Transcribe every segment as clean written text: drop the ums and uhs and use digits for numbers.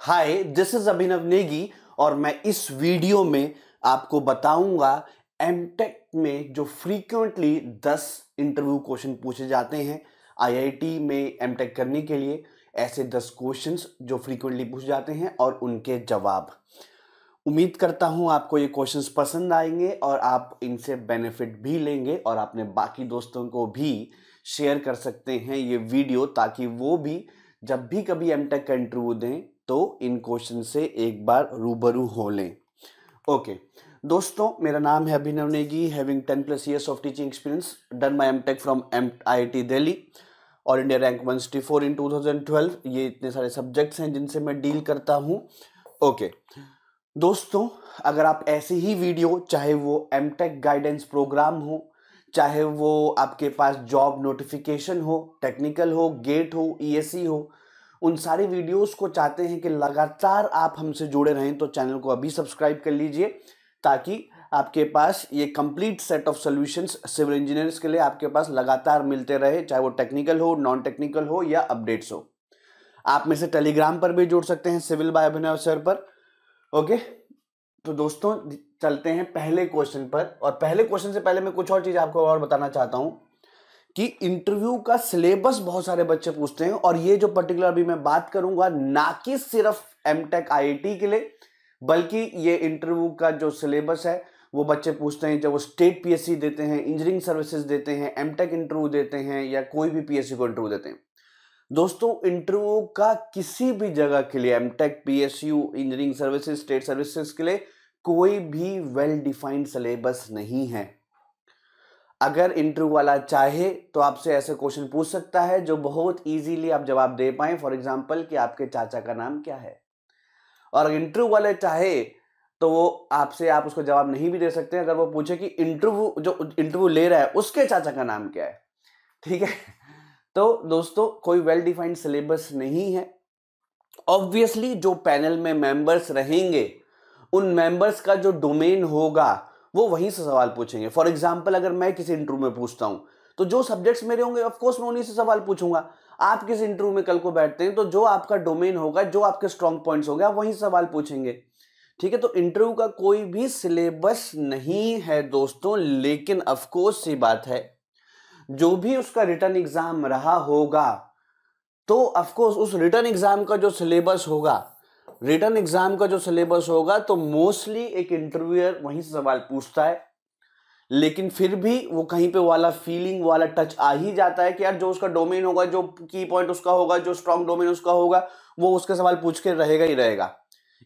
Hi, this is अभिनव नेगी और मैं इस वीडियो में आपको बताऊंगा एमटेक में जो फ्रीक्वेंटली 10 इंटरव्यू क्वेश्चन पूछे जाते हैं आईआईटी में एमटेक करने के लिए। ऐसे 10 क्वेश्चंस जो फ्रीक्वेंटली पूछे जाते हैं और उनके जवाब। उम्मीद करता हूं आपको ये क्वेश्चंस पसंद आएंगे और आप इनसे बेनिफिट भी लेंगे और अपने बाकी दोस्तों को भी शेयर कर सकते हैं ये वीडियो, ताकि वो भी जब भी कभी एमटेक का इंटरव्यू दें तो इन क्वेश्चन से एक बार रूबरू हो लें। ओके दोस्तों, मेरा नाम है Abhinav Negi, having 10+ years of teaching experience, done my MTech from IIT Delhi और इंडिया रैंक 164 इन 2012। ये इतने सारे सब्जेक्ट्स हैं जिनसे मैं डील करता हूं। ओके दोस्तों, अगर आप ऐसे ही वीडियो, चाहे वो एमटेक गाइडेंस प्रोग्राम हो, चाहे वो आपके पास जॉब नोटिफिकेशन हो, टेक्निकल हो, गेट हो, ईएससी हो, उन सारी वीडियोस को चाहते हैं कि लगातार आप हमसे जुड़े रहें तो चैनल को अभी सब्सक्राइब कर लीजिए, ताकि आपके पास ये complete set of solutions civil engineers के लिए आपके पास लगातार मिलते रहे, चाहे वो टेक्निकल हो, नॉन टेक्निकल हो या अपडेट्स हो। आप में से टेलीग्राम पर भी जुड़ सकते हैं, सिविल बाय अभिनव सर पर। ओके तो दोस्तों, चलते हैं पहले क्वेश्चन पर। और पहले क्वेश्चन से पहले मैं कुछ और चीज आपको और बताना चाहता हूं कि इंटरव्यू का सिलेबस बहुत सारे बच्चे पूछते हैं, और ये जो पर्टिकुलर अभी मैं बात करूंगा ना कि सिर्फ एमटेक आईआईटी के लिए, बल्कि ये इंटरव्यू का जो सिलेबस है वो बच्चे पूछते हैं जब वो स्टेट पीएससी देते हैं, इंजीनियरिंग सर्विसेज देते हैं, एमटेक इंटरव्यू देते हैं या कोई भी पीएससी को इंटरव्यू देते हैं। दोस्तों, इंटरव्यू का किसी भी जगह के लिए, M Tech, PSU, engineering services, state services के लिए कोई भी वेल डिफाइंड सिलेबस नहीं है। अगर इंटरव्यू वाला चाहे तो आपसे ऐसे क्वेश्चन पूछ सकता है जो बहुत इजीली आप जवाब दे पाए। फॉर एग्जांपल कि आपके चाचा का नाम क्या है। और इंटरव्यू वाले चाहे तो वो आपसे, आप उसको जवाब नहीं भी दे सकते हैं अगर वो पूछे कि इंटरव्यू ले रहा है उसके चाचा का नाम क्या है। ठीक है, तो दोस्तों कोई वेल डिफाइंड सिलेबस नहीं है। ऑब्वियसली जो पैनल में मेंबर्स रहेंगे उन मेंबर्स का जो डोमेन होगा वो वहीं से सवाल पूछेंगे। फॉर एग्जाम्पल, अगर मैं किसी इंटरव्यू में पूछता हूं तो जो सब्जेक्ट्स मेरे होंगे ऑफकोर्स मैं उन्हीं से सवाल पूछूंगा। आप किसी इंटरव्यू में कल को बैठते हैं तो जो आपका डोमेन होगा, जो आपके स्ट्रॉन्ग पॉइंट्स होंगे, आप वहीं सवाल पूछेंगे। ठीक है, तो इंटरव्यू का कोई भी सिलेबस नहीं है दोस्तों। लेकिन ऑफकोर्स सी बात है, जो भी उसका रिटन एग्जाम रहा होगा तो ऑफकोर्स उस रिटन एग्जाम का जो सिलेबस होगा तो मोस्टली एक इंटरव्यूअर वहीं से सवाल पूछता है। लेकिन फिर भी वो कहीं पे वाला फीलिंग वाला टच आ ही जाता है कि यार जो उसका डोमेन होगा, जो की पॉइंट उसका होगा, जो स्ट्रॉन्ग डोमेन उसका होगा, वो उसके सवाल पूछ के रहेगा ही रहेगा।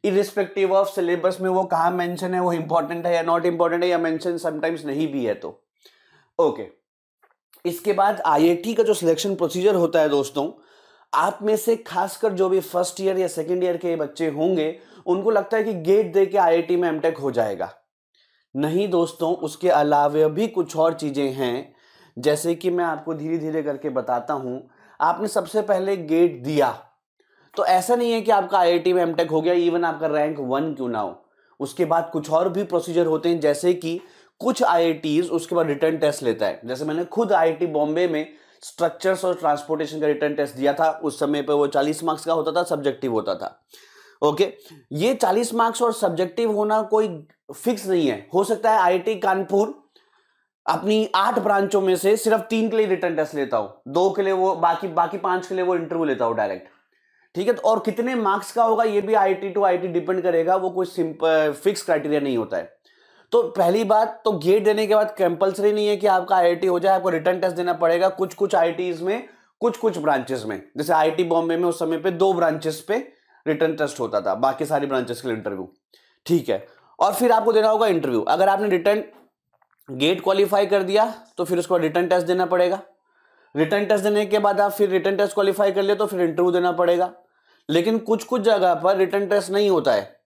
इरिस्पेक्टिव ऑफ सिलेबस में वो कहाँ मेंशन है, वो इंपॉर्टेंट है या नॉट इंपॉर्टेंट है, या मेंशन समटाइम्स नहीं भी है। तो ओके, इसके बाद आईआईटी का जो सिलेक्शन प्रोसीजर होता है दोस्तों, आप में से खासकर जो भी फर्स्ट ईयर या सेकेंड ईयर के बच्चे होंगे उनको लगता है कि गेट दे के आईआईटी में एमटेक हो जाएगा। नहीं दोस्तों, उसके अलावा भी कुछ और चीजें हैं, जैसे कि मैं आपको धीरे धीरे करके बताता हूं। आपने सबसे पहले गेट दिया तो ऐसा नहीं है कि आपका आईआईटी में एमटेक हो गया, इवन आपका रैंक 1 क्यों ना हो। उसके बाद कुछ और भी प्रोसीजर होते हैं, जैसे कि कुछ आईआईटीज उसके बाद रिटर्न टेस्ट लेता है। जैसे मैंने खुद आईआईटी बॉम्बे में स्ट्रक्चर्स और ट्रांसपोर्टेशन का रिटर्न टेस्ट दिया था। उस समय पे वो 40 मार्क्स का होता था, सब्जेक्टिव होता था। ओके, ये 40 मार्क्स और सब्जेक्टिव होना कोई फिक्स नहीं है। हो सकता है आईआईटी कानपुर अपनी 8 ब्रांचों में से सिर्फ 3 के लिए रिटर्न टेस्ट लेता हो, 2 के लिए वो, बाकी 5 के लिए वो इंटरव्यू लेता हो डायरेक्ट। ठीक है, तो और कितने मार्क्स का होगा ये भी आईआईटी टू आईआईटी डिपेंड करेगा, वो कोई सिंपल फिक्स क्राइटेरिया नहीं होता है। तो पहली बात तो गेट देने के बाद कंपलसरी नहीं है कि आपका आईआईटी हो जाए, आपको रिटर्न टेस्ट देना पड़ेगा। कुछ आईआईटीज में, कुछ ब्रांचेस में, जैसे आईआईटी बॉम्बे में उस समय पे 2 ब्रांचेस पे रिटर्न टेस्ट होता था, बाकी सारी ब्रांचेस के लिए इंटरव्यू। ठीक है, और फिर आपको देना होगा इंटरव्यू। अगर आपने रिटर्न गेट क्वालिफाई कर दिया तो फिर उसको रिटर्न टेस्ट देना पड़ेगा। रिटर्न टेस्ट देने के बाद आप फिर रिटर्न टेस्ट क्वालिफाई कर लिया तो फिर इंटरव्यू देना पड़ेगा। लेकिन कुछ जगह पर रिटर्न टेस्ट नहीं होता है,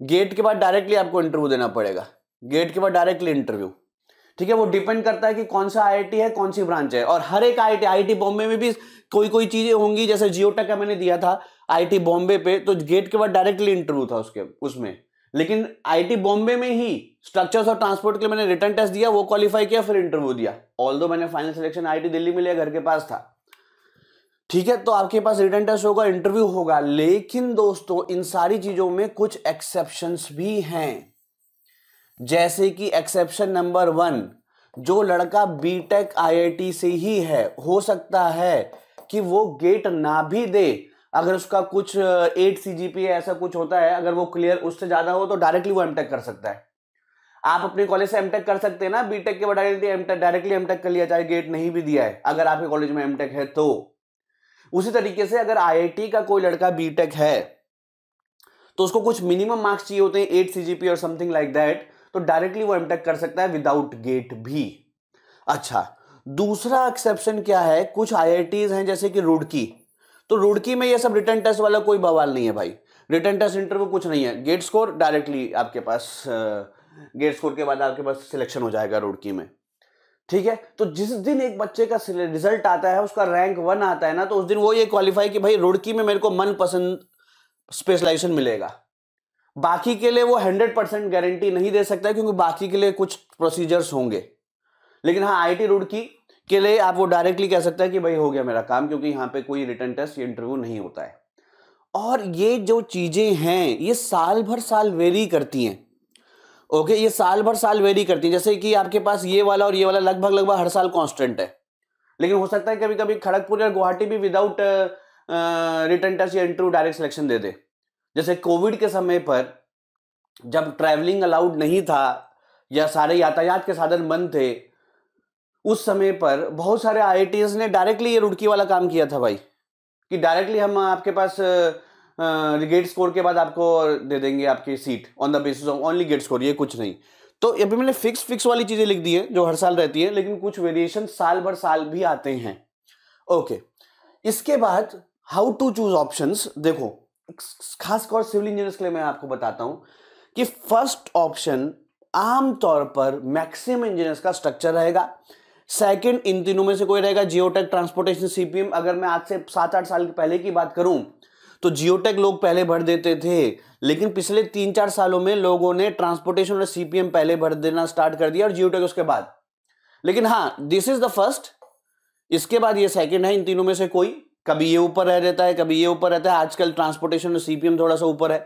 गेट के बाद डायरेक्टली आपको इंटरव्यू देना पड़ेगा। गेट के बाद डायरेक्टली इंटरव्यू। ठीक है, वो डिपेंड करता है कि कौन सा आईआईटी है, कौन सी ब्रांच है। और हर एक आईआईटी बॉम्बे में भी कोई चीजें होंगी, जैसे जियोटेक का मैंने दिया था आईआईटी बॉम्बे पे, तो गेट के बाद डायरेक्टली इंटरव्यू था उसमें। लेकिन आईआईटी बॉम्बे में ही स्ट्रक्चर्स और ट्रांसपोर्ट के लिए मैंने रिटर्न टेस्ट दिया, वो क्वालिफाई किया, फिर इंटरव्यू दिया। ऑल्दो मैंने फाइनल सिलेक्शन आईआईटी दिल्ली में लिया, घर के पास था। ठीक है, तो आपके पास रिटन टेस्ट होगा, इंटरव्यू होगा, लेकिन दोस्तों इन सारी चीजों में कुछ एक्सेप्शंस भी हैं। जैसे कि एक्सेप्शन नंबर 1, जो लड़का बीटेक आईआईटी से ही है, हो सकता है कि वो गेट ना भी दे, अगर उसका कुछ 8 CGPA ऐसा कुछ होता है, अगर वो क्लियर उससे ज्यादा हो तो डायरेक्टली वो एमटेक कर सकता है। आप अपने कॉलेज से एमटेक कर सकते हैं ना, बीटेक के बाद डायरेक्टली एमटेक कर लिया, चाहे गेट नहीं भी दिया है, अगर आपके कॉलेज में एमटेक है तो। उसी तरीके से अगर आईआईटी का कोई लड़का बीटेक है तो उसको कुछ मिनिमम मार्क्स चाहिए होते हैं, 8 CGPA और समथिंग लाइक दैट, तो डायरेक्टली वो एमटेक कर सकता है विदाउट गेट भी। अच्छा, दूसरा एक्सेप्शन क्या है, कुछ आईआईटीज हैं जैसे कि रुड़की, तो रुड़की में ये सब रिटन टेस्ट वाला कोई बवाल नहीं है भाई, रिटन टेस्ट इंटरव्यू कुछ नहीं है, गेट स्कोर डायरेक्टली आपके पास, गेट स्कोर के बाद आपके पास सिलेक्शन हो जाएगा रुड़की में। ठीक है, तो जिस दिन एक बच्चे का रिजल्ट आता है, उसका रैंक 1 आता है ना, तो उस दिन वो ये क्वालिफाई कि भाई रुड़की में मेरे को मनपसंद स्पेशलाइजेशन मिलेगा। बाकी के लिए वो 100% गारंटी नहीं दे सकता, क्योंकि बाकी के लिए कुछ प्रोसीजर्स होंगे, लेकिन हाँ आईआईटी रुड़की के लिए आप वो डायरेक्टली कह सकते हैं कि भाई हो गया मेरा काम, क्योंकि यहाँ पे कोई रिटन टेस्ट या इंटरव्यू नहीं होता है। और ये जो चीजें हैं ये साल भर वेरी करती हैं। ओके, ये साल भर वेरी करती हैं, जैसे कि आपके पास ये वाला और ये वाला लगभग हर साल कांस्टेंट है, लेकिन हो सकता है कभी कभी खड़गपुर या गुवाहाटी भी विदाउट रिटन टेस्ट या इंटरव्यू डायरेक्ट सिलेक्शन दे दे। जैसे कोविड के समय पर जब ट्रैवलिंग अलाउड नहीं था या सारे यातायात के साधन बंद थे, उस समय पर बहुत सारे आईआईटीज ने डायरेक्टली ये रुड़की वाला काम किया था भाई, कि डायरेक्टली हम आपके पास गेट स्कोर के बाद आपको दे देंगे आपकी seat on the basis of only get score, ये कुछ नहीं। तो अभी मैंने फिक्स वाली चीजें लिख दी है जो हर साल रहती है, लेकिन कुछ वेरिएशन साल भर भी आते हैं। ओके, इसके बाद हाउ टू चूज ऑप्शंस। देखो, खासकर सिविल इंजीनियर्स के लिए मैं आपको बताता हूं कि फर्स्ट ऑप्शन आमतौर पर मैक्सिमम इंजीनियर्स का स्ट्रक्चर रहेगा, सेकंड इन तीनों में से कोई रहेगा, जियोटेक, ट्रांसपोर्टेशन, सीपीएम। अगर मैं आज से 7-8 साल पहले की बात करूं तो जियोटेक लोग पहले भर देते थे, लेकिन पिछले 3-4 सालों में लोगों ने ट्रांसपोर्टेशन और सीपीएम पहले भर देना स्टार्ट कर दिया और जियोटेक उसके बाद। लेकिन हाँ, दिस इज द फर्स्ट, इसके बाद ये सेकंड है। इन तीनों में से कोई, कभी ये ऊपर रह रहता है, कभी ये ऊपर रहता है। आजकल ट्रांसपोर्टेशन और सीपीएम थोड़ा सा ऊपर है।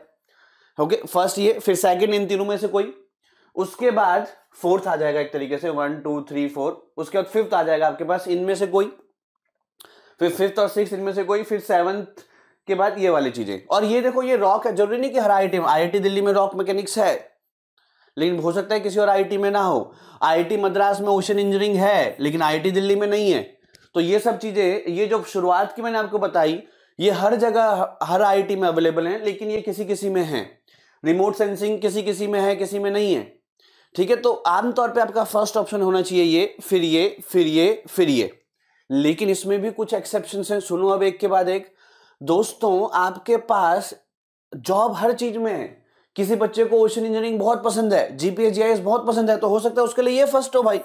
ओके, फर्स्ट ये, फिर सेकंड इन तीनों में से कोई, उसके बाद फोर्थ आ जाएगा एक तरीके से 1 2 3 4, उसके बाद फिफ्थ आ जाएगा आपके पास इनमें से कोई, फिर फिफ्थ और सिक्स्थ इनमें से कोई, फिर सेवंथ के बाद ये वाली चीजें। और ये देखो, ये रॉक है, जरूरी नहीं कि हर आईआईटी में, आईआईटी दिल्ली में रॉक मैकेनिक्स है, लेकिन हो सकता है किसी और आईआईटी में ना हो। आईआईटी मद्रास में ओशन इंजीनियरिंग है, लेकिन आईआईटी दिल्ली में नहीं है। तो ये सब चीजें, ये जो शुरुआत की मैंने आपको बताई, ये हर जगह हर आईआईटी में अवेलेबल है, लेकिन ये किसी किसी में है। रिमोट सेंसिंग किसी किसी में है, किसी में नहीं है। ठीक है, तो आमतौर पे आपका फर्स्ट ऑप्शन होना चाहिए ये, फिर ये, फिर ये, फिर ये। लेकिन इसमें भी कुछ एक्सेप्शंस हैं, सुनो अब एक के बाद एक। दोस्तों, आपके पास जॉब हर चीज में है। किसी बच्चे को ओशन इंजीनियरिंग बहुत पसंद है, जीपीएस जीआईएस बहुत पसंद है, तो हो सकता है उसके लिए ये फर्स्ट हो भाई।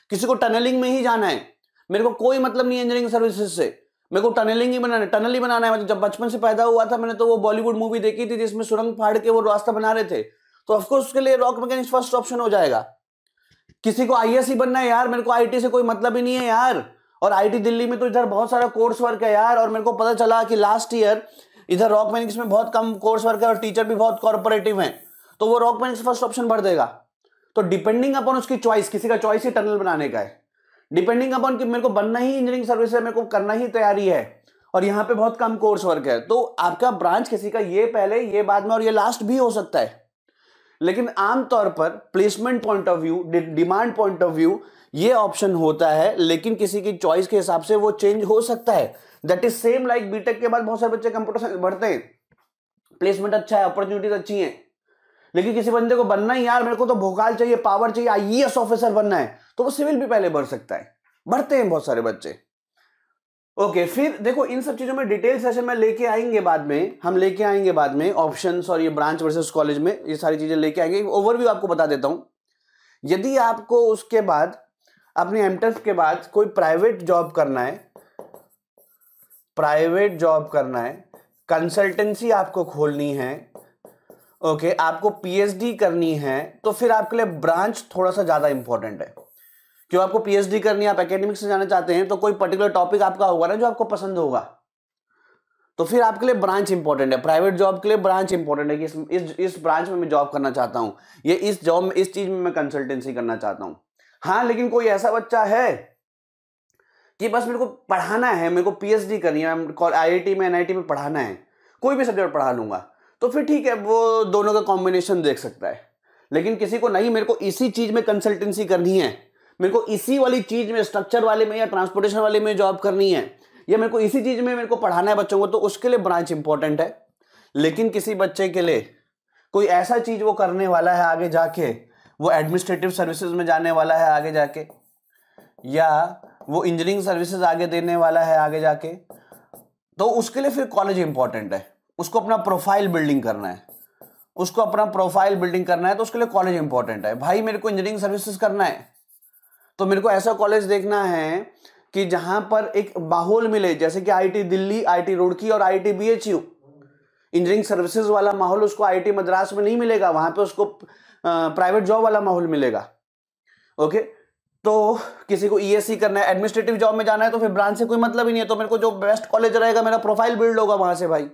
किसी को टनलिंग में ही जाना है, मेरे को कोई मतलब नहीं है इंजीनियरिंग सर्विसेज से, मेरे को टनलिंग ही बनाना है, टनल ही बनाना है। मतलब जब बचपन से पैदा हुआ था मैंने, तो वो बॉलीवुड मूवी देखी थी जिसमें सुरंग फाड़ के वो रास्ता बना रहे थे, तो ऑफकोर्स उसके लिए रॉक मैकेनिक्स फर्स्ट ऑप्शन हो जाएगा। किसी को आईएएस ही बनना है यार, मेरे को आईटी से कोई मतलब ही नहीं है यार, और आईटी दिल्ली में तो इधर बहुत सारा कोर्स वर्क है यार, और मेरे को पता चला कि लास्ट ईयर इधर रॉक मैकेनिक्स में बहुत कम कोर्स वर्क है और टीचर भी बहुत कॉर्पोरेटिव हैं, तो वो रॉक मैकेनिक्स फर्स्ट ऑप्शन भर देगा। तो डिपेंडिंग अपॉन उसकी चॉइस, किसी का चॉइस ही टनल बनाने का है, डिपेंडिंग अपॉन कि मेरे को बनना ही इंजीनियरिंग सर्विस है, मेरे को करना ही तैयारी है, और यहाँ पे बहुत कम कोर्स वर्क है, तो आपका ब्रांच किसी का ये पहले, ये बाद में और ये लास्ट भी हो सकता है। लेकिन आमतौर पर placement point of view, demand point of view, ये ऑप्शन होता है, लेकिन किसी की चॉइस के हिसाब से वो चेंज हो सकता है। That is same like B Tech के बाद बहुत सारे बच्चे कंप्यूटर साइंस बढ़ते हैं, प्लेसमेंट अच्छा है, अपॉर्चुनिटीज अच्छी हैं, लेकिन किसी बंदे को बनना ही यार, मेरे को तो भोकाल चाहिए, पावर चाहिए, आईएएस ऑफिसर बनना है, तो वो सिविल भी पहले भर सकता है, बढ़ते हैं बहुत सारे बच्चे। ओके, फिर देखो, इन सब चीजों में डिटेल सेशन में लेके आएंगे बाद में, हम लेके आएंगे बाद में ऑप्शंस और ये ब्रांच वर्सेस कॉलेज में, ये सारी चीजें लेके आएंगे। ओवरव्यू आपको बता देता हूं, यदि आपको उसके बाद अपने एमटेक के बाद कोई प्राइवेट जॉब करना है, कंसल्टेंसी आपको खोलनी है, ओके, आपको पीएचडी करनी है, तो फिर आपके लिए ब्रांच थोड़ा सा ज्यादा इंपॉर्टेंट है। क्यों आपको पीएचडी करनी है, आप एकेडमिक्स से जाना चाहते हैं, तो कोई पर्टिकुलर टॉपिक आपका होगा ना जो आपको पसंद होगा, तो फिर आपके लिए ब्रांच इंपॉर्टेंट है। प्राइवेट जॉब के लिए ब्रांच इंपॉर्टेंट है कि इस ब्रांच में मैं जॉब करना चाहता हूं, ये इस जॉब में इस चीज में मैं कंसल्टेंसी करना चाहता हूं। हाँ, लेकिन कोई ऐसा बच्चा है कि बस मेरे को पढ़ाना है, मेरे को पीएचडी करनी है, आईआईटी में एनआईटी में पढ़ाना है, कोई भी सब्जेक्ट पढ़ा लूंगा, तो फिर ठीक है, वो दोनों का कॉम्बिनेशन देख सकता है। लेकिन किसी को नहीं, मेरे को इसी चीज में कंसल्टेंसी करनी है, मेरे को इसी वाली चीज में, स्ट्रक्चर वाले में या ट्रांसपोर्टेशन वाले में जॉब करनी है, या मेरे को इसी चीज में मेरे को पढ़ाना है बच्चों को, तो उसके लिए ब्रांच इंपॉर्टेंट है। लेकिन किसी बच्चे के लिए कोई ऐसा चीज वो करने वाला है आगे जाके, वो एडमिनिस्ट्रेटिव सर्विसेज में जाने वाला है आगे जाके, या वो इंजीनियरिंग सर्विसेज आगे देने वाला है आगे जाके, तो उसके लिए फिर कॉलेज इंपॉर्टेंट है। उसको अपना प्रोफाइल बिल्डिंग करना है, उसको अपना प्रोफाइल बिल्डिंग करना है, तो उसके लिए कॉलेज इंपॉर्टेंट है। भाई मेरे को इंजीनियरिंग सर्विसेज करना है, तो मेरे को ऐसा कॉलेज देखना है कि जहां पर एक माहौल मिले, जैसे कि आईआईटी दिल्ली, आईआईटी रुड़की और आईआईटी बीएचयू। इंजीनियरिंग सर्विसेज वाला माहौल उसको आईआईटी मद्रास में नहीं मिलेगा, वहां पे उसको प्राइवेट जॉब वाला माहौल मिलेगा। ओके, तो किसी को ईएससी करना है, एडमिनिस्ट्रेटिव जॉब में जाना है, तो फिर ब्रांच से कोई मतलब ही नहीं है, तो मेरे को जो बेस्ट कॉलेज रहेगा, मेरा प्रोफाइल बिल्ड होगा वहां से भाई।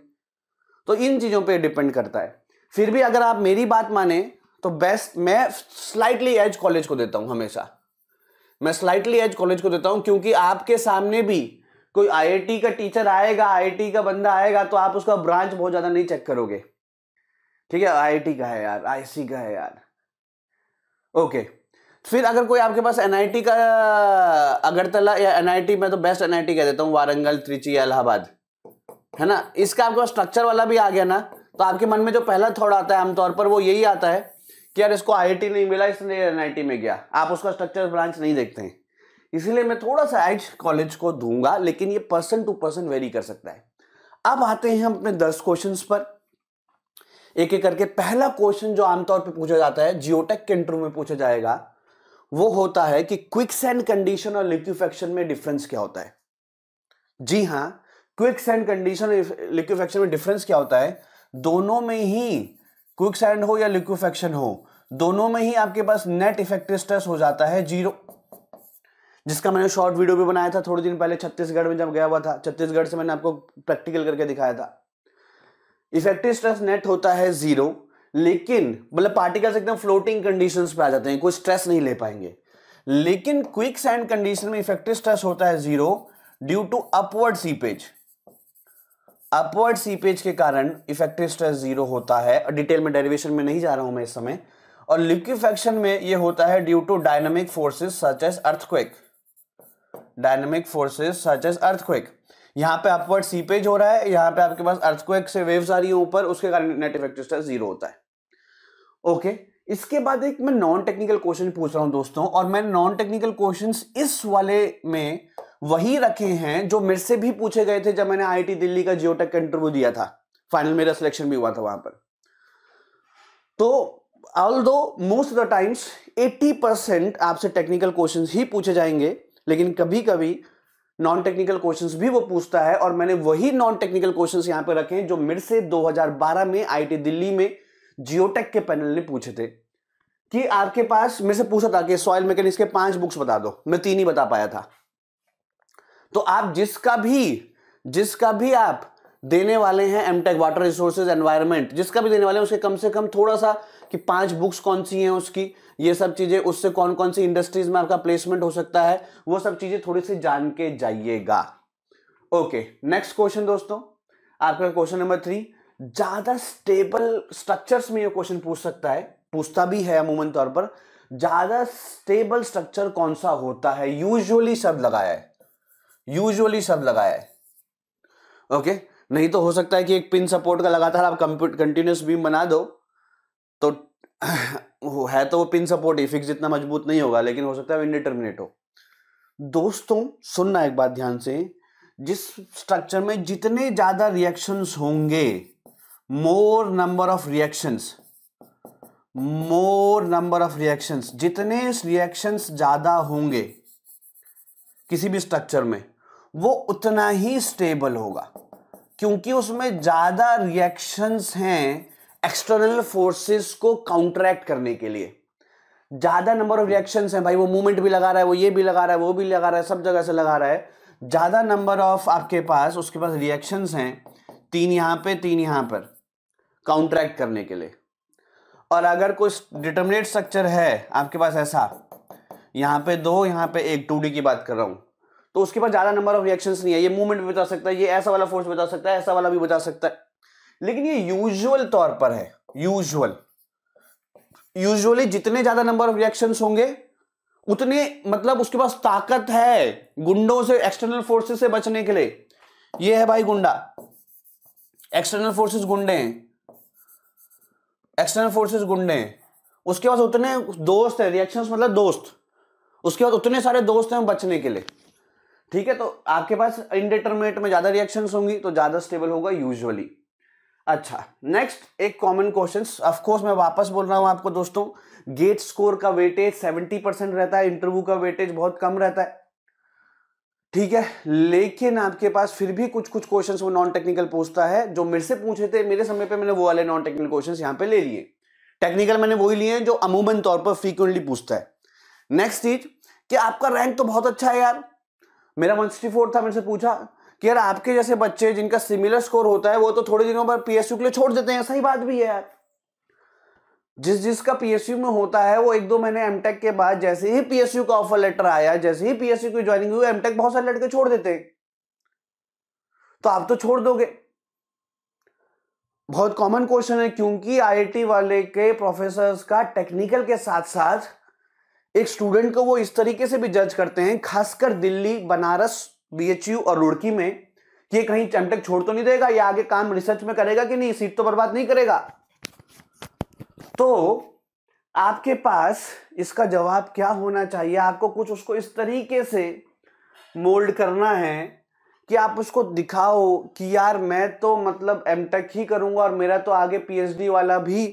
तो इन चीजों पे डिपेंड करता है। फिर भी अगर आप मेरी बात माने तो बेस्ट मैं स्लाइटली एज कॉलेज को देता हूं, हमेशा मैं स्लाइटली एज कॉलेज को देता हूं, क्योंकि आपके सामने भी कोई आईआईटी का टीचर आएगा, आईआईटी का बंदा आएगा, तो आप उसका ब्रांच बहुत ज्यादा नहीं चेक करोगे। ठीक है, आईआईटी का है यार, आईसी का है यार, ओके। फिर अगर कोई आपके पास एनआईटी का, अगरतला या एनआईटी, में तो बेस्ट एनआईटी कह देता हूं, वारंगल, त्रिची, इलाहाबाद, है ना, इसका आपके पास स्ट्रक्चर वाला भी आ गया ना, तो आपके मन में जो पहला थॉट आता है आमतौर पर वो यही आता है कि यार इसको आईआईटी नहीं मिला इसलिए एनआईटी में गया। आप उसका स्ट्रक्चर ब्रांच नहीं देखते हैं, इसीलिए मैं थोड़ा सा एज कॉलेज को दूंगा, लेकिन ये पर्सन टू पर्सन वेरी कर सकता है। अब आते हैं हम अपने 10 क्वेश्चंस पर, एक एक करके। पहला क्वेश्चन जो आमतौर पर पूछा जाता है, जियोटेक के इंटरव्यू में पूछा जाएगा, वो होता है कि क्विकसैंड कंडीशन और लिक्विफेक्शन में डिफरेंस क्या होता है। जी हां, क्विकसैंड कंडीशन और लिक्विफेक्शन में डिफरेंस क्या होता है। दोनों में ही, क्विकसैंड हो या लिक्विफेक्शन हो, दोनों में ही आपके पास नेट इफेक्टिव स्ट्रेस हो जाता है 0, जिसका मैंने शॉर्ट वीडियो भी बनाया था थोड़े दिन पहले, छत्तीसगढ़ में जब गया हुआ था, छत्तीसगढ़ से मैंने आपको प्रैक्टिकल करके दिखाया था। इफेक्टिव स्ट्रेस नेट होता है 0, लेकिन मतलब पार्टिकल्स एकदम फ्लोटिंग कंडीशंस पे आ जाते हैं, कोई स्ट्रेस नहीं ले पाएंगे। लेकिन क्विकसैंड कंडीशन में इफेक्टिव स्ट्रेस होता है 0 due to upward seepage. Upward seepage के कारण इफेक्टिव स्ट्रेस 0 होता है, और डिटेल में डेरिवेशन में नहीं जा रहा हूं मैं इस समय। और लिक्विफेक्शन में यह होता है due to dynamic forces such as earthquake, dynamic forces such as earthquake. यहां पे अपवर्ड सीपेज हो रहा है, यहां पे आपके पास अर्थक्वेक से वेव्स आ रही है ऊपर, उसके कारण नेट इफेक्टिव स्ट्रेस 0 होता है। ओके, इसके बाद एक मैं नॉन टेक्निकल क्वेश्चन पूछ रहा हूं दोस्तों, और मैं नॉन टेक्निकल क्वेश्चंस इस वाले में वही रखे हैं जो मेरे से भी पूछे गए थे जब मैंने आईआईटी दिल्ली का जियोटेक का इंटरव्यू दिया था, फाइनल मेरा सिलेक्शन भी हुआ था वहां पर। तो although most of the times 80% आपसे टेक्निकल क्वेश्चंस ही पूछे जाएंगे, लेकिन कभी कभी नॉन टेक्निकल क्वेश्चंस भी वो पूछता है, और मैंने वही नॉन टेक्निकल क्वेश्चंस यहां पे रखे हैं जो मेरे से 2012 में आईआईटी दिल्ली में जियोटेक के पैनल ने पूछे थे। कि आपके पास, मेरे से पूछा था कि सॉइल मैकेनिक्स के 5 बुक्स बता दो, मैं 3 ही बता पाया था। तो आप जिसका भी आप देने वाले हैं, एमटेक वाटर रिसोर्सेज एनवायरनमेंट, जिसका भी देने वाले हैं, उसके कम से कम थोड़ा सा कि 5 बुक्स कौन सी हैं उसकी, ये सब चीजें, उससे कौन कौन सी इंडस्ट्रीज में आपका प्लेसमेंट हो सकता है, वो सब चीजें थोड़ी सी जान के जाइएगा। ओके, नेक्स्ट क्वेश्चन दोस्तों, आपका क्वेश्चन नंबर 3। ज्यादा स्टेबल स्ट्रक्चर्स में ये क्वेश्चन पूछ सकता है, पूछता भी है अमूमन तौर पर, ज्यादा स्टेबल स्ट्रक्चर कौन सा होता है। यूजुअली शब्द लगाया है, यूजुअली शब्द लगाया है। ओके, नहीं तो हो सकता है कि एक पिन सपोर्ट का लगातार आप कंटिन्यूस बीम बना दो, तो है तो वो पिन सपोर्ट ही, फिक्स जितना मजबूत नहीं होगा, लेकिन हो सकता है इंडिटरमिनेट हो। दोस्तों सुनना एक बात ध्यान से, जिस स्ट्रक्चर में जितने ज्यादा रिएक्शंस होंगे, मोर नंबर ऑफ रिएक्शंस, जितने रिएक्शंस ज्यादा होंगे किसी भी स्ट्रक्चर में, वो उतना ही स्टेबल होगा, क्योंकि उसमें ज्यादा रिएक्शंस हैं एक्सटर्नल फोर्सेस को काउंटरैक्ट करने के लिए। ज्यादा नंबर ऑफ रिएक्शंस हैं भाई, वो मूवमेंट भी लगा रहा है, वो ये भी लगा रहा है, वो भी लगा रहा है, सब जगह से लगा रहा है। ज्यादा नंबर ऑफ आपके पास, उसके पास रिएक्शंस हैं 3 यहां पे 3 यहां पर काउंटरैक्ट करने के लिए। और अगर कोई डिटरमिनेट स्ट्रक्चर है आपके पास ऐसा, यहां पे 2 यहां पे 1, 2D की बात कर रहा हूं, तो उसके पास ज्यादा नंबर ऑफ रिएक्शंस नहीं है। ये मूवमेंट भी बता सकता है, ये ऐसा वाला फोर्स बता सकता है, ऐसा वाला भी बता सकता है, लेकिन ये यूजुअल तौर पर है। यूजुअली जितने ज्यादा नंबर ऑफ रिएक्शंस होंगे उतने मतलब उसके पास ताकत है गुंडों से, एक्सटर्नल फोर्सेस से बचने के लिए। ये है भाई गुंडा, एक्सटर्नल फोर्सेस गुंडे हैं, एक्सटर्नल फोर्सेस गुंडे हैं, उसके पास उतने दोस्त है, रिएक्शंस मतलब दोस्त, उसके बाद उतने सारे दोस्त हैं बचने के लिए। ठीक है, तो आपके पास इनडिटरमिनेट में ज्यादा रिएक्शंस होंगी तो ज्यादा स्टेबल होगा यूजुअली। अच्छा, नेक्स्ट एक कॉमन क्वेश्चंस, ऑफ कोर्स मैं वापस बोल रहा हूं आपको दोस्तों, गेट स्कोर का वेटेज 70% रहता है, इंटरव्यू का वेटेज बहुत कम रहता है। ठीक है, लेकिन आपके पास फिर भी कुछ कुछ क्वेश्चंस वो नॉन टेक्निकल पूछता है, जो मेरे से पूछे थे मेरे समय पे मैंने वो वाले नॉन टेक्निकल क्वेश्चंस यहां पे ले लिए। टेक्निकल मैंने वही लिए जो अमूमन तौर पर फ्रीक्वेंटली पूछता है। नेक्स्ट चीज कि आपका रैंक तो बहुत अच्छा है यार, मेरा 164 था, मेरे से पूछा कि यार आपके जैसे बच्चे जिनका सिमिलर स्कोर होता है वो तो थोड़े दिनों बाद पीएसयू के लिए छोड़ देते हैं। सही बात भी है यार, जिसका पीएसयू में होता है वो 1-2 महीने एमटेक के बाद जैसे ही पीएसयू का ऑफर लेटर आया, जैसे ही पीएसयू की ज्वाइनिंग हुई, एमटेक बहुत सारे लड़के छोड़ देते हैं, तो आप तो छोड़ दोगे। बहुत कॉमन क्वेश्चन है, क्योंकि आईआईटी वाले के प्रोफेसर्स का टेक्निकल के साथ साथ एक स्टूडेंट को वो इस तरीके से भी जज करते हैं, खासकर दिल्ली, बनारस, बीएचयू और रुड़की में, कि कहीं एमटेक छोड़ तो नहीं देगा, या आगे काम रिसर्च में करेगा कि नहीं, सीट तो बर्बाद नहीं करेगा। तो आपके पास इसका जवाब क्या होना चाहिए, आपको कुछ उसको इस तरीके से मोल्ड करना है कि आप उसको दिखाओ कि यार मैं तो मतलब एमटेक ही करूंगा और मेरा तो आगे पीएचडी वाला भी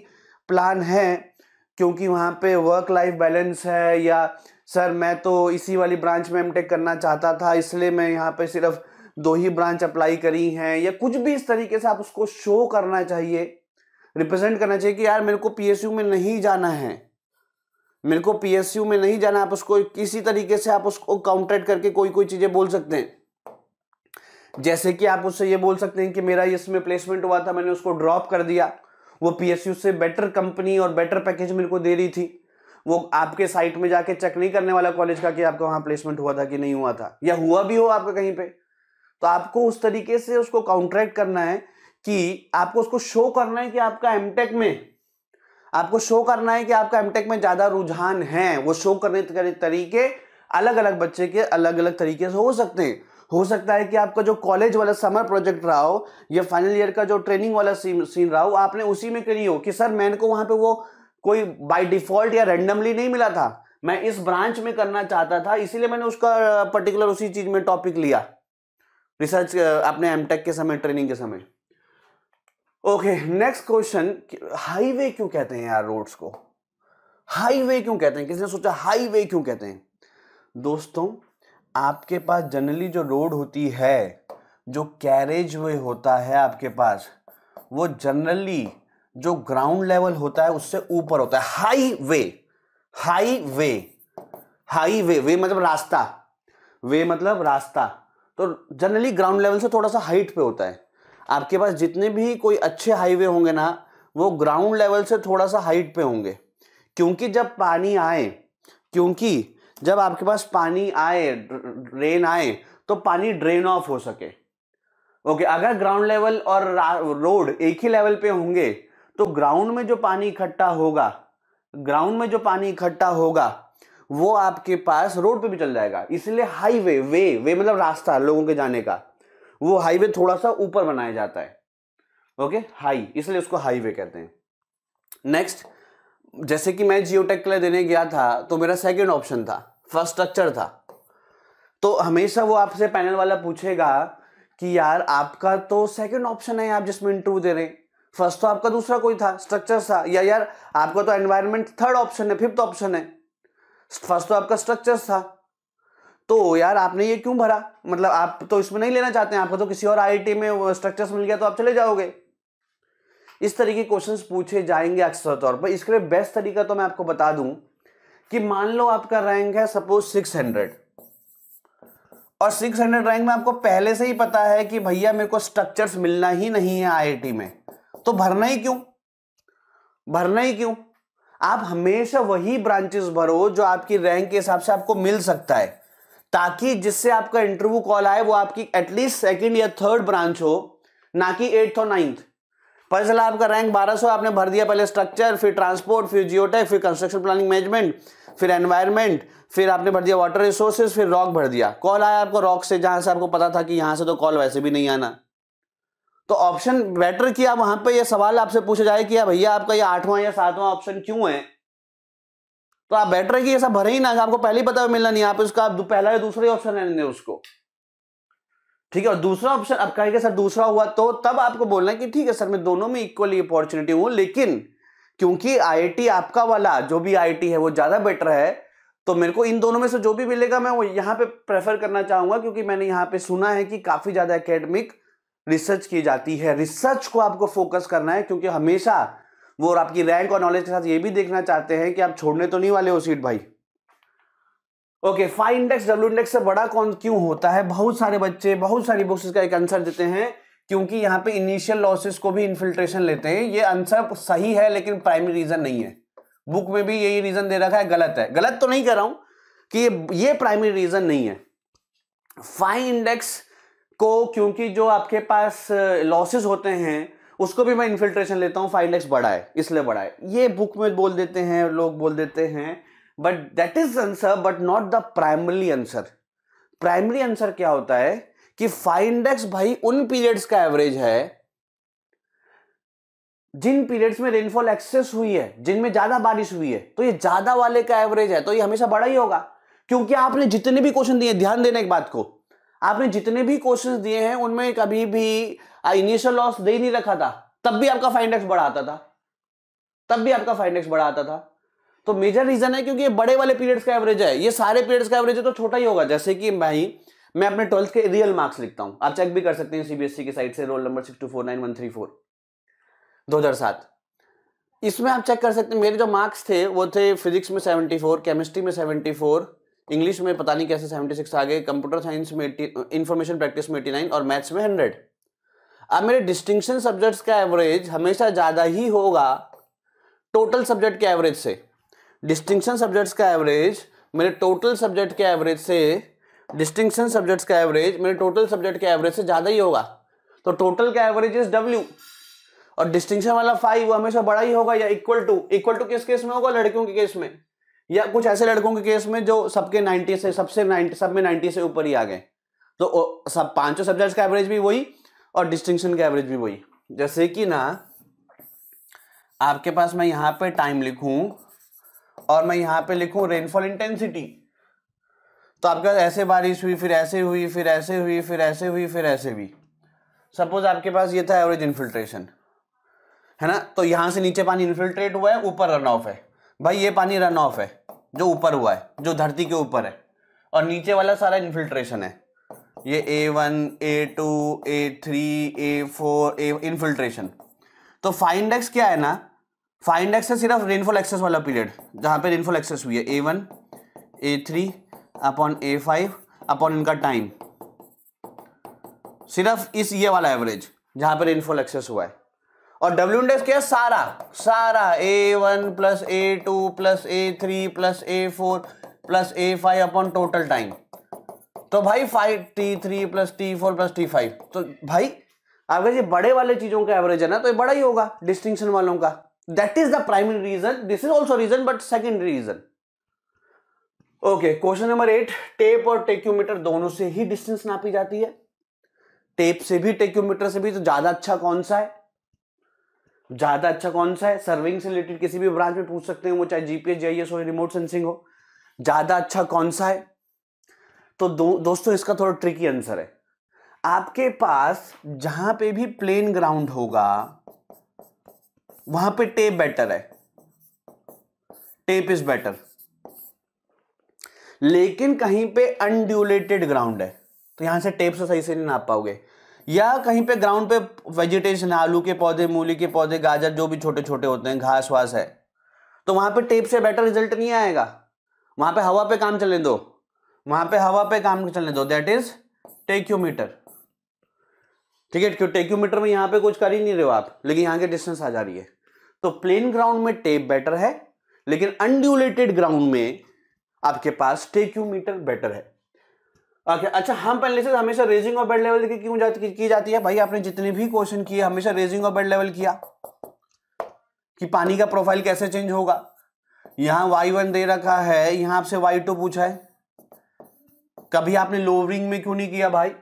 प्लान है, क्योंकि वहां पे वर्क लाइफ बैलेंस है, या सर मैं तो इसी वाली ब्रांच में एमटेक करना चाहता था इसलिए मैं यहाँ पे सिर्फ 2 ही ब्रांच अप्लाई करी हैं, या कुछ भी इस तरीके से आप उसको शो करना चाहिए, रिप्रेजेंट करना चाहिए कि यार मेरे को पीएसयू में नहीं जाना है, मेरे को पीएसयू में नहीं जाना। आप उसको किसी तरीके से आप उसको काउंटर करके कोई चीजें बोल सकते हैं, जैसे कि आप उससे ये बोल सकते हैं कि मेरा इसमें प्लेसमेंट हुआ था, मैंने उसको ड्रॉप कर दिया, वो पीएसयू से बेटर कंपनी और बेटर पैकेज मेरे को दे रही थी, वो आपके साइट में जाके चेक नहीं करने वाला कॉलेज का कि आपका वहां प्लेसमेंट हुआ था कि नहीं हुआ था, या हुआ भी हो आपका कहीं पे, तो आपको उस तरीके से उसको काउंटरैक्ट करना है कि आपको उसको शो करना है कि आपका एमटेक में, आपको शो करना है कि आपका एमटेक में ज्यादा रुझान है। वो शो करने के तरीके अलग अलग बच्चे के अलग अलग तरीके से हो सकते हैं। हो सकता है कि आपका जो कॉलेज वाला समर प्रोजेक्ट रहा हो या फाइनल ईयर का जो ट्रेनिंग वाला सीन रहा हो, आपने उसी में करी हो कि सर मैंने को वहां पे वो कोई बाय डिफॉल्ट या रैंडमली नहीं मिला था, मैं इस ब्रांच में करना चाहता था, इसीलिए मैंने उसका पर्टिकुलर उसी चीज में टॉपिक लिया रिसर्च अपने एमटेक के समय, ट्रेनिंग के समय। ओके, नेक्स्ट क्वेश्चन, हाईवे क्यों कहते हैं यार रोड्स को? हाईवे क्यों कहते हैं? किसी ने सोचा हाईवे क्यों कहते हैं? दोस्तों, आपके पास जनरली जो रोड होती है, जो कैरेज वे होता है आपके पास, वो जनरली जो ग्राउंड लेवल होता है उससे ऊपर होता है। हाईवे, हाईवे, हाईवे, वे मतलब रास्ता, वे मतलब रास्ता, तो जनरली ग्राउंड लेवल से थोड़ा सा हाइट पे होता है। आपके पास जितने भी कोई अच्छे हाईवे होंगे ना, वो ग्राउंड लेवल से थोड़ा सा हाइट पे होंगे, क्योंकि जब पानी आए, क्योंकि जब आपके पास पानी आए, रेन आए, तो पानी ड्रेन ऑफ हो सके। ओके, अगर ग्राउंड लेवल और रोड एक ही लेवल पे होंगे तो ग्राउंड में जो पानी इकट्ठा होगा, ग्राउंड में जो पानी इकट्ठा होगा वो आपके पास रोड पे भी चल जाएगा। इसलिए हाईवे, वे मतलब रास्ता लोगों के जाने का, वो हाईवे थोड़ा सा ऊपर बनाया जाता है। ओके, हाई, इसलिए उसको हाईवे कहते हैं। नेक्स्ट, जैसे कि मैं जियोटेक के लिए देने गया था तो मेरा सेकंड ऑप्शन था, फर्स्ट स्ट्रक्चर था। तो हमेशा वो आपसे पैनल वाला पूछेगा कि यार आपका तो सेकंड ऑप्शन है आप जिसमें इंटरव्यू दे रहे हैं, फर्स्ट तो आपका दूसरा कोई था, स्ट्रक्चर था, या यार आपका तो एनवायरनमेंट थर्ड ऑप्शन है, फिफ्थ ऑप्शन है, फर्स्ट तो आपका स्ट्रक्चर था, तो यार आपने ये क्यों भरा? मतलब आप तो इसमें नहीं लेना चाहते हैं, आपको तो किसी और आईआईटी में स्ट्रक्चर्स मिल गया तो आप चले जाओगे। इस तरीके के क्वेश्चंस पूछे जाएंगे अक्सर तौर पर। इसके लिए बेस्ट तरीका तो मैं आपको बता दूं कि मान लो आपका रैंक है सपोज 600 और 600 रैंक में आपको पहले से ही पता है कि भैया मेरे को स्ट्रक्चर्स मिलना ही नहीं है आईआईटी में, तो भरना ही क्यों, भरना ही क्यों। आप हमेशा वही ब्रांचेस भरो जो आपकी रैंक के हिसाब से आपको मिल सकता है, ताकि जिससे आपका इंटरव्यू कॉल आए वो आपकी एटलीस्ट सेकंड या थर्ड ब्रांच हो, ना कि 8th और 9th। पता चला आपका रैंक 1200, आपने भर दिया पहले स्ट्रक्चर, फिर ट्रांसपोर्ट, फिर जियोटेक, फिर कंस्ट्रक्शन प्लानिंग मैनेजमेंट, फिर एनवायरमेंट, फिर आपने भर दिया वाटर रिसोर्सेज, फिर रॉक भर दिया। कॉल आया आपको रॉक से, जहां से आपको पता था कि यहां से तो कॉल वैसे भी नहीं आना। तो ऑप्शन बेटर किया वहां पे ये सवाल आपसे पूछा जाए कि भैया आपका ये 8वां या 7वां ऑप्शन क्यों है, तो आप बेटर है कि ये सब भरे ही ना, आपको पहले ही पता मिलना नहीं, आप उसका पहला या दूसरा ही ऑप्शन रहने दें उसको, ठीक है। और दूसरा ऑप्शन अब कहेंगे सर दूसरा हुआ, तो तब आपको बोलना है कि ठीक है सर मैं दोनों में इक्वली अपॉर्चुनिटी हूं, लेकिन क्योंकि आईआईटी आपका वाला जो भी आईआईटी है वो ज्यादा बेटर है, तो मेरे को इन दोनों में से जो भी मिलेगा मैं वो यहाँ पे प्रेफर करना चाहूंगा, क्योंकि मैंने यहाँ पे सुना है कि काफी ज्यादा एकेडमिक रिसर्च की जाती है। रिसर्च को आपको फोकस करना है, क्योंकि हमेशा वो आपकी रैंक और नॉलेज के साथ ये भी देखना चाहते हैं कि आप छोड़ने तो नहीं वाले हो सीट भाई। Okay, phi index W index से बड़ा कौन क्यों होता है? बहुत सारे बच्चे बहुत सारी बुक्स का एक आंसर देते हैं, क्योंकि यहाँ पे इनिशियल लॉसेस को भी इन्फिल्ट्रेशन लेते हैं। ये आंसर सही है लेकिन प्राइमरी रीजन नहीं है, बुक में भी यही रीजन दे रखा है, गलत है। गलत तो नहीं कह रहा हूं कि ये प्राइमरी रीजन नहीं है। फाई इंडेक्स को क्योंकि जो आपके पास लॉसेस होते हैं उसको भी मैं इन्फिल्ट्रेशन लेता हूं, फाई इंडेक्स बड़ा है इसलिए बड़ा है, ये बुक में बोल देते हैं लोग, बोल देते हैं, but that is answer but not the primary answer. Primary answer क्या होता है कि फाई इंडेक्स भाई उन पीरियड्स का एवरेज है जिन पीरियड्स में रेनफॉल एक्सेस हुई है, जिनमें ज्यादा बारिश हुई है, तो ये ज्यादा वाले का एवरेज है, तो ये हमेशा बड़ा ही होगा। क्योंकि आपने जितने भी क्वेश्चन दिए, ध्यान देना एक बात को, आपने जितने भी क्वेश्चंस दिए हैं उनमें कभी भी इनिशियल लॉस दे ही नहीं रखा था, तब भी आपका फाई इंडेक्स बड़ा आता था, तब भी आपका फाई इंडेक्स बड़ा आता था। तो मेजर रीजन है क्योंकि ये बड़े वाले पीरियड्स का एवरेज है, ये सारे पीरियड्स का एवरेज है तो छोटा ही होगा। जैसे कि भाई मैं अपने 12th के रियल मार्क्स लिखता हूं, आप चेक भी कर सकते हैं सीबीएसई की साइट से, रोल नंबर 6249-134 2007। इसमें आप चेक कर सकते हैं मेरे जो मार्क्स थे वो थे फिजिक्स में 74, केमिस्ट्री में 74, इंग्लिश में पता नहीं कैसे 76 आ गए, कंप्यूटर साइंस में 80, इंफॉर्मेशन प्रैक्टिस में 89 और मैथ्स में 100। अब मेरे डिस्टिंक्शन सब्जेक्ट्स का एवरेज हमेशा ज्यादा ही होगा टोटल सब्जेक्ट के एवरेज से। डिस्टिंक्शन सब्जेक्ट्स का एवरेज मेरे टोटल सब्जेक्ट के एवरेज से, डिस्टिंक्शन सब्जेक्ट्स का एवरेज मेरे टोटल सब्जेक्ट के एवरेज से ज्यादा ही होगा। तो टोटल का एवरेज इज W और डिस्टिंक्शन वाला 5 वो हमेशा बड़ा ही होगा, या इक्वल टू किस केस में होगा? लड़कियों के केस में, या कुछ ऐसे लड़कों के केस में जो सबके 90 से सबसे 90 सब में 90 से ऊपर ही आ गए। तो सब पांचों सब्जेक्ट्स का एवरेज भी वही और डिस्टिंक्शन का एवरेज भी वही। जैसे कि ना आपके पास मैं यहां पे टाइम लिखूं और मैं यहां पे लिखूं रेनफॉल इंटेंसिटी, तो आपका ऐसे बारिश हुई, फिर ऐसे हुई, फिर ऐसे हुई, फिर ऐसे हुई, फिर ऐसे हुई। सपोज आपके पास ये था एवरेज इन्फिल्ट्रेशन, है ना, तो यहां से नीचे पानी इन्फिल्ट्रेट हुआ है, ऊपर रन ऑफ है। भाई ये पानी रन ऑफ है जो ऊपर हुआ है, जो धरती के ऊपर है, और नीचे वाला सारा इन्फिल्ट्रेशन है। ये A1, A2, A3, A4 infiltration. तो फाई इंडेक्स क्या है ना, फाई इंडेक्स है सिर्फ रेनफॉल एक्सेस वाला पीरियड, जहां पे रेनफॉल एक्सेस हुई है, A1, A3 upon A5 upon इनका टाइम, सिर्फ इस ये वाला एवरेज जहां पे रेनफॉल एक्सेस हुआ है। और डब्ल्यू इंडेक्स क्या है? सारा A1 plus A2 plus A3 plus A4 plus A5 upon total time. तो भाई T3 plus T4 plus T5। तो भाई अगर ये बड़े वाले चीजों का एवरेज है ना, तो ये बड़ा ही होगा डिस्टिंक्शन वालों का। That is the primary reason, this is also reason but secondary reason. Okay, question number 8, tape और टेक्योमीटर दोनों से ही डिस्टेंस नापी जाती है। टेप से भी टेक्योमीटर से भी, तो ज्यादा अच्छा कौन सा है? ज्यादा अच्छा कौन सा है? सर्विंग से रिलेटेड किसी भी ब्रांच में पूछ सकते हैं, वो चाहे जीपीएस, जीआईएस हो, रिमोट सेंसिंग हो। ज्यादा अच्छा कौन सा है? तो दोस्तों इसका थोड़ा ट्रिकी आंसर है। आपके पास जहां पे भी प्लेन ग्राउंड होगा वहां पे टेप बेटर है, टेप इज बेटर। लेकिन कहीं पे अनड्यूलेटेड ग्राउंड है तो यहां से टेप से सही से नहीं नाप पाओगे, या कहीं पे ग्राउंड पे वेजिटेशन, आलू के पौधे, मूली के पौधे, गाजर, जो भी छोटे छोटे होते हैं, घास वास है, तो वहां पे टेप से बेटर रिजल्ट नहीं आएगा। वहां पे हवा पे काम चलने दो, वहां पे हवा पे काम चलने दो, दैट इज टेक्योमीटर। ठीक है, क्यों टेक्योमीटर में यहां पे कुछ कर ही नहीं रहे हो आप, लेकिन यहां की डिस्टेंस आ जा रही है। तो प्लेन ग्राउंड में टेप बेटर है, लेकिन अनड्यूलेटेड ग्राउंड में आपके पास टेक्योमीटर बेटर है। ओके, अच्छा, हम पहले से हमेशा रेजिंग ऑफ बेड लेवल क्यों की जाती है भाई? आपने जितने भी क्वेश्चन किए हमेशा रेजिंग ऑफ बेड लेवल किया कि पानी का प्रोफाइल कैसे चेंज होगा। यहां y1 दे रखा है, यहां आपसे y2 पूछा है, कभी आपने लोअरिंग में क्यों नहीं किया भाई?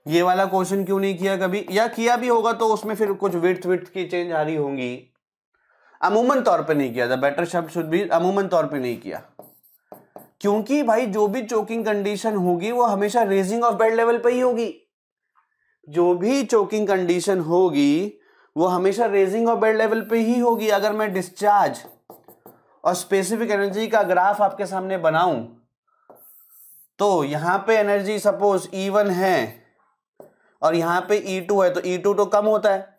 ये वाला क्वेश्चन क्यों नहीं किया कभी? या किया भी होगा तो उसमें फिर कुछ विड्थ की चेंज आ रही होंगी। अमूमन तौर पे नहीं किया, द बेटर शब्द शुड बी अमूमन तौर पे नहीं किया, क्योंकि भाई जो भी चोकिंग कंडीशन होगी वो हमेशा रेजिंग ऑफ बेड लेवल पे ही होगी। जो भी चोकिंग कंडीशन होगी वो हमेशा रेजिंग ऑफ बेड लेवल पे ही होगी। अगर मैं डिस्चार्ज और स्पेसिफिक एनर्जी का ग्राफ आपके सामने बनाऊं तो यहां पे एनर्जी सपोज E1 है और यहां पे E2 है, तो E2 तो कम होता है,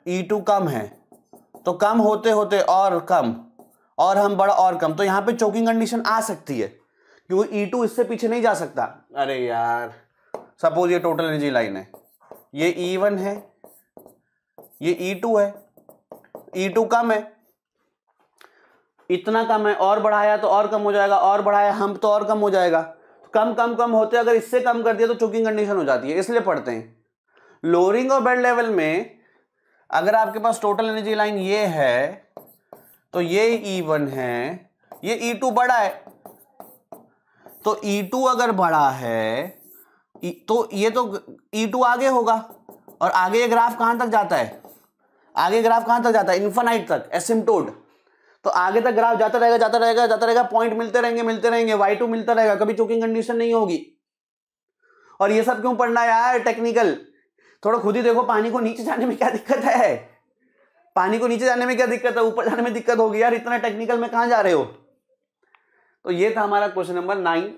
E2 कम है, तो कम होते होते और कम, और हम बड़ा और कम, तो यहां पे चोकिंग कंडीशन आ सकती है क्योंकि E2 इससे पीछे नहीं जा सकता। अरे यार, सपोज ये टोटल एनर्जी लाइन है, ये E1 है, ये E2 है, E2 कम है, इतना कम है, और बढ़ाया तो और कम हो जाएगा, और बढ़ाया हम तो और कम हो जाएगा, कम कम कम होते अगर इससे कम कर दिया तो चोकिंग कंडीशन हो जाती है, इसलिए पढ़ते हैं। लोअरिंग और बेड लेवल में अगर आपके पास टोटल एनर्जी लाइन ये है तो ये E1 है, ये E2 बड़ा है, तो E2 अगर बड़ा है तो ये तो E2 आगे होगा, और आगे ये ग्राफ कहां तक जाता है? आगे ग्राफ कहां तक जाता है? इन्फिनाइट तक, एसिम्प्टोट। तो आगे तक ग्राफ जाता रहेगा जाता रहेगा जाता रहेगा, पॉइंट मिलते रहेंगे, y2 मिलता रहेगा, कभी चोकिंग कंडीशन नहीं होगी। और ये सब क्यों पढ़ना यार टेक्निकल? थोड़ा खुद ही देखो, पानी को नीचे जाने में क्या दिक्कत है? पानी को नीचे जाने में क्या दिक्कत है? ऊपर जाने में दिक्कत होगी यार, इतना टेक्निकल में कहां जा रहे हो? तो ये था हमारा क्वेश्चन नंबर 9।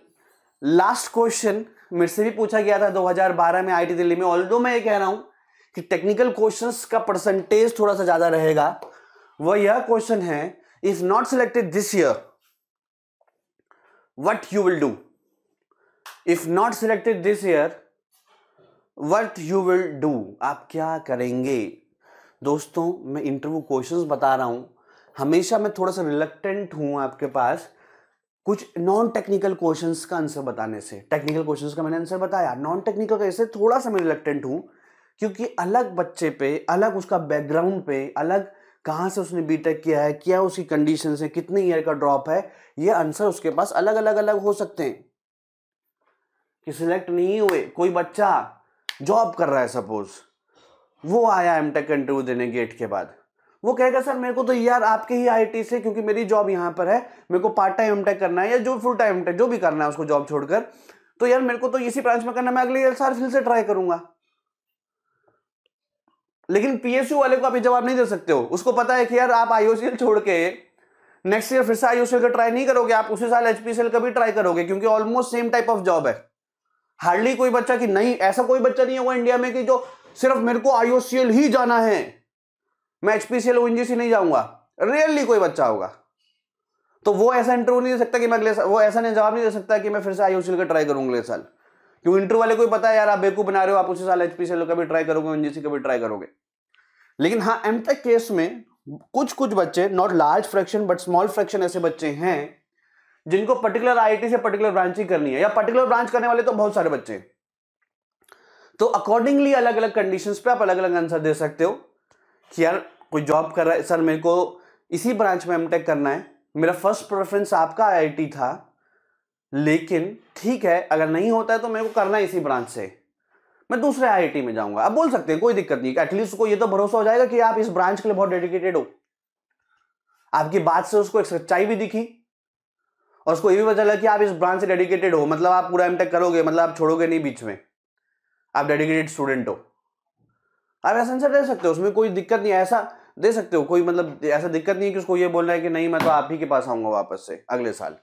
लास्ट क्वेश्चन मेरे से भी पूछा गया था 2012 में IIT दिल्ली में। ऑल्दो मैं ये कह रहा हूं कि टेक्निकल क्वेश्चंस का परसेंटेज थोड़ा सा ज्यादा रहेगा, वह यह क्वेश्चन है, if not selected this year what you will do? If not selected this year what you will do? आप क्या करेंगे? दोस्तों, मैं इंटरव्यू क्वेश्चंस बता रहा हूं, हमेशा मैं थोड़ा सा रिलक्टेंट हूं आपके पास कुछ नॉन टेक्निकल क्वेश्चंस का आंसर बताने से। टेक्निकल क्वेश्चंस का मैंने आंसर बताया, नॉन टेक्निकल का ऐसे थोड़ा सा मैं रिलक्टेंट हूं, क्योंकि अलग बच्चे पे, अलग उसका बैकग्राउंड पे, अलग कहां से उसने बीटेक किया है, क्या उसकी कंडीशन है, कितने ईयर का ड्रॉप है, ये आंसर उसके पास अलग अलग अलग हो सकते हैं। कि सिलेक्ट नहीं हुए, कोई बच्चा जॉब कर रहा है सपोज, वो आया एमटेक इंटरव्यू देने गेट के बाद, वो कहेगा सर मेरे को तो यार आपके ही IIT से, क्योंकि मेरी जॉब यहाँ पर है, मेरे को पार्ट टाइम एमटेक करना है या जो फुल टाइम एमटेक जो भी करना है उसको जॉब छोड़कर, तो यार मेरे को तो इसी ब्रांच में करना है, मैं अगले साल फिर से ट्राई करूंगा। लेकिन PSU वाले को आप ये जवाब नहीं दे सकते हो, उसको पता है कि यार आप IOCL छोड़ के नेक्स्ट ईयर फिर से IOCL का ट्राई नहीं करोगे, आप उसी साल HPCL का भी ट्राई करोगे, क्योंकि almost same type of job है। हार्डली कोई बच्चा कि नहीं, ऐसा कोई बच्चा नहीं होगा इंडिया में कि जो सिर्फ मेरे को IOCL ही जाना है, मैं HPCL ONGC नहीं जाऊंगा, रियरली कोई बच्चा होगा। तो वो ऐसा इंटरव्यू नहीं दे सकता कि मैं अगले साल, वो ऐसा नहीं जवाब नहीं दे सकता कि मैं फिर से IOCL का ट्राई करूंगा अगले साल, क्योंकि इंटरव्यू वाले को पता है यार आप बेवकूफ बना रहे हो, आप उसी साल HPCL का भी ट्राई करोगे, ONGC का भी ट्राई करोगे। लेकिन हाँ, एमटेक केस में कुछ कुछ बच्चे, not large fraction but small fraction ऐसे बच्चे हैं जिनको पर्टिकुलर IIT से पर्टिकुलर ब्रांच ही करनी है, या पर्टिकुलर ब्रांच करने वाले तो बहुत सारे बच्चे हैं। तो अकॉर्डिंगली अलग अलग कंडीशंस पे आप अलग अलग आंसर दे सकते हो कि यार कोई जॉब कर रहा है, सर मेरे को इसी ब्रांच में एमटेक करना है, मेरा फर्स्ट प्रेफरेंस आपका IIT था, लेकिन ठीक है अगर नहीं होता है तो मेरे को करना है इसी ब्रांच से, मैं दूसरे IIT में जाऊंगा। आप बोल सकते हैं, कोई दिक्कत नहीं, एटलीस्ट उसको ये तो भरोसा हो जाएगा कि आप इस ब्रांच के लिए बहुत डेडिकेटेड हो। आपकी बात से उसको एक सच्चाई भी दिखी और उसको ये भी पता चला कि आप इस ब्रांच से डेडिकेटेड हो, मतलब आप पूरा एमटेक करोगे, मतलब आप छोड़ोगे नहीं बीच में, आप डेडिकेटेड स्टूडेंट हो। आप ऐसा आंसर दे सकते हो, उसमें कोई दिक्कत नहीं है, ऐसा दे सकते हो, कोई मतलब ऐसा दिक्कत नहीं है कि उसको ये बोलना है कि नहीं मैं तो आप ही के पास आऊंगा वापस से अगले साल।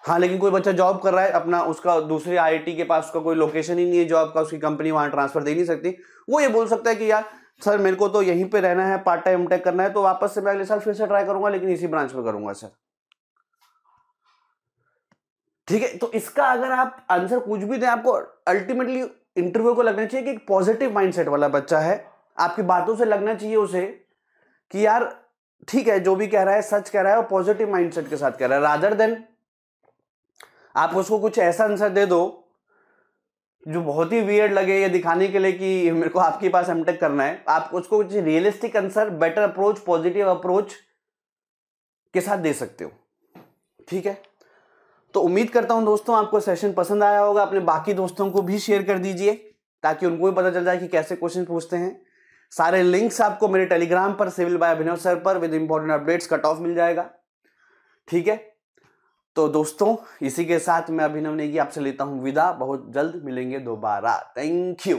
हाँ, लेकिन कोई बच्चा जॉब कर रहा है अपना, उसका दूसरे IIT के पास उसका कोई लोकेशन ही नहीं है जॉब का, उसकी कंपनी वहां ट्रांसफर दे नहीं सकती, वो ये बोल सकता है कि यार सर मेरे को तो यहीं पे रहना है, पार्ट टाइम एमटेक करना है, तो वापस से मैं अगले साल फिर से ट्राई करूंगा, लेकिन इसी ब्रांच में करूंगा सर। ठीक है, तो इसका अगर आप आंसर कुछ भी दें, आपको अल्टीमेटली इंटरव्यू को लगना चाहिए कि एक पॉजिटिव माइंडसेट वाला बच्चा है। आपकी बातों से लगना चाहिए उसे कि यार ठीक है, जो भी कह रहा है सच कह रहा है और पॉजिटिव माइंडसेट के साथ कह रहा है, रादर देन आप उसको कुछ ऐसा आंसर दे दो जो बहुत ही वियर्ड लगे, या दिखाने के लिए कि मेरे को आपके पास एमटेक करना है। आप उसको कुछ realistic answer, better approach, positive approach के साथ दे सकते हो। ठीक है, तो उम्मीद करता हूं दोस्तों आपको सेशन पसंद आया होगा। अपने बाकी दोस्तों को भी शेयर कर दीजिए ताकि उनको भी पता चल जाए कि कैसे क्वेश्चन पूछते हैं। सारे लिंक्स आपको मेरे टेलीग्राम पर सिविल बाय अभिनव सर पर with important updates cut off मिल जाएगा। ठीक है, तो दोस्तों इसी के साथ मैं अभिनव नेगी आपसे लेता हूं विदा। बहुत जल्द मिलेंगे दोबारा। Thank you.